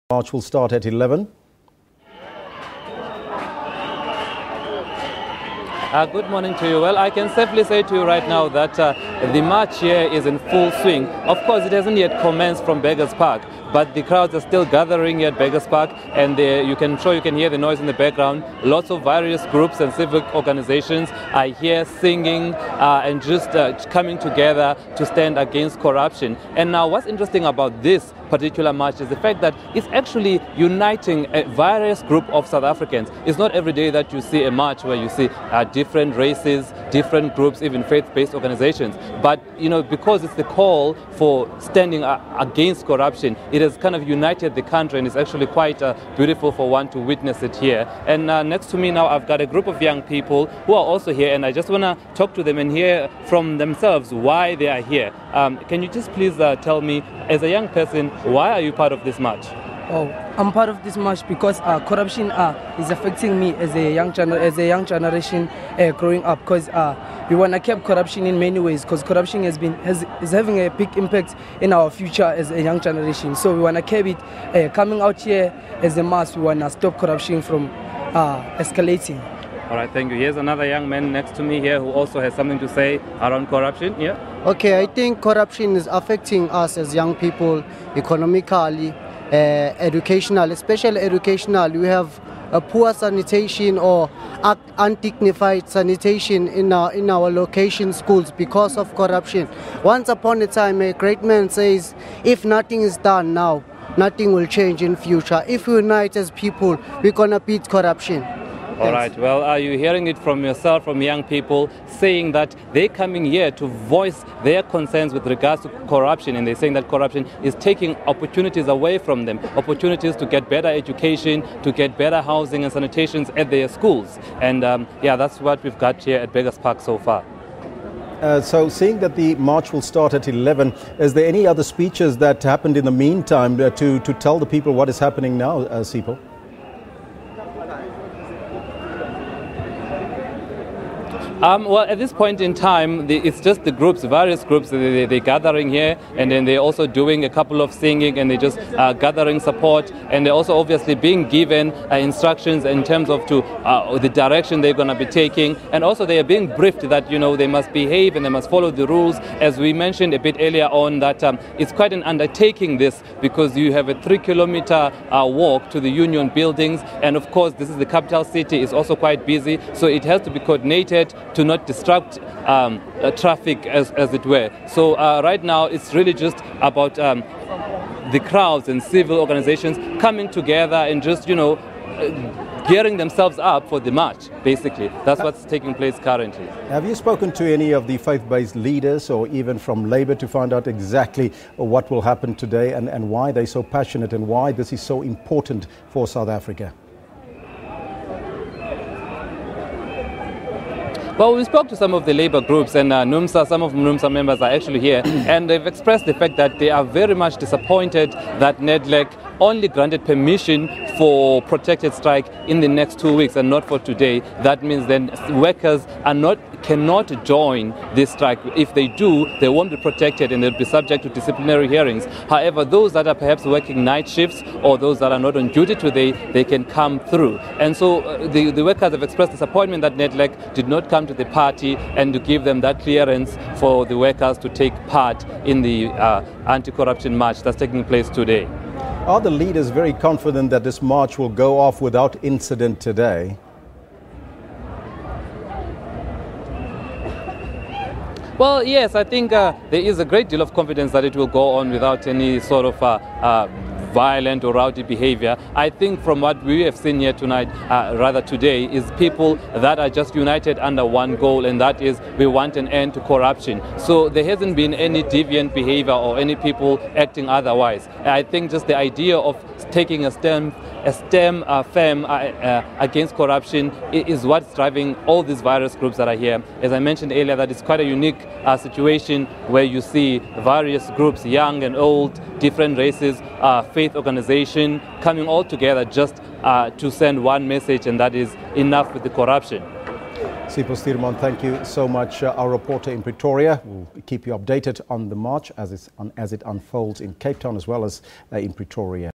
March will start at 11. Good morning to you. Well, I can safely say to you right now that the march here is in full swing. Of course, it hasn't yet commenced from Beggars Park, but the crowds are still gathering here at Beggars Park, and you can hear the noise in the background. Lots of various groups and civic organizations are here singing and just coming together to stand against corruption. And now what's interesting about this particular march is the fact that it's actually uniting a various group of South Africans. It's not every day that you see a march where you see different races, different groups, even faith-based organizations. But, you know, because it's the call for standing against corruption, it has kind of united the country, and it's actually quite beautiful for one to witness it here. And next to me now, I've got a group of young people who are also here, and I just want to talk to them and hear from themselves why they are here. Can you just please tell me, as a young person, why are you part of this march? Oh, I'm part of this march because corruption is affecting me as a young generation growing up. Because we want to keep corruption in many ways. Because corruption is having a big impact in our future as a young generation. So we want to keep it coming out here as a mass. We want to stop corruption from escalating. All right, thank you. Here's another young man next to me here who also has something to say around corruption. Yeah. Okay, I think corruption is affecting us as young people economically, educational, especially educational. We have a poor sanitation or undignified sanitation in our location schools because of corruption. Once upon a time, a great man says, if nothing is done now, nothing will change in future. If we unite as people, we're going to beat corruption. All right, well, are you hearing it from yourself, from young people, saying that they're coming here to voice their concerns with regards to corruption, and they're saying that corruption is taking opportunities away from them, opportunities to get better education, to get better housing and sanitations at their schools. And yeah, that's what we've got here at Beggars Park so far. So seeing that the march will start at 11, is there any other speeches that happened in the meantime to tell the people what is happening now, Sipho? Well, at this point in time, it's just the groups, various groups, they're gathering here, and then they're also doing a couple of singing, and they're just gathering support, and they're also obviously being given instructions in terms of the direction they're going to be taking, and also they are being briefed that, you know, they must behave and they must follow the rules. As we mentioned a bit earlier on, that it's quite an undertaking this, because you have a 3-kilometer walk to the union buildings, and of course this is the capital city, it's also quite busy, so it has to be coordinated to not disrupt traffic, as it were. So right now it's really just about the crowds and civil organizations coming together and just, you know, gearing themselves up for the march, basically. That's what's taking place currently. Have you spoken to any of the faith-based leaders or even from Labour to find out exactly what will happen today and why they're so passionate and why this is so important for South Africa? Well, we spoke to some of the Labour groups, and some of NUMSA members are actually here, and they've expressed the fact that they are very much disappointed that NEDLEC only granted permission for protected strike in the next 2 weeks and not for today. That means then workers cannot join this strike. If they do, they won't be protected and they'll be subject to disciplinary hearings. However, those that are perhaps working night shifts or those that are not on duty today, they can come through. And so the workers have expressed disappointment that NEDLEC did not come to the party and to give them that clearance for the workers to take part in the anti-corruption march that's taking place today. Are the leaders very confident that this march will go off without incident today? Well, yes, I think there is a great deal of confidence that it will go on without any sort of violent or rowdy behavior. I think from what we have seen here tonight, rather today, is people that are just united under one goal, and that is we want an end to corruption. So there hasn't been any deviant behavior or any people acting otherwise. I think just the idea of taking a firm against corruption is what's driving all these various groups that are here. As I mentioned earlier, that it's quite a unique situation where you see various groups, young and old, different races, faith organization coming all together just to send one message, and that is enough with the corruption. Sipho Stuurman, thank you so much. Our reporter in Pretoria will keep you updated on the march as it unfolds in Cape Town as well as in Pretoria.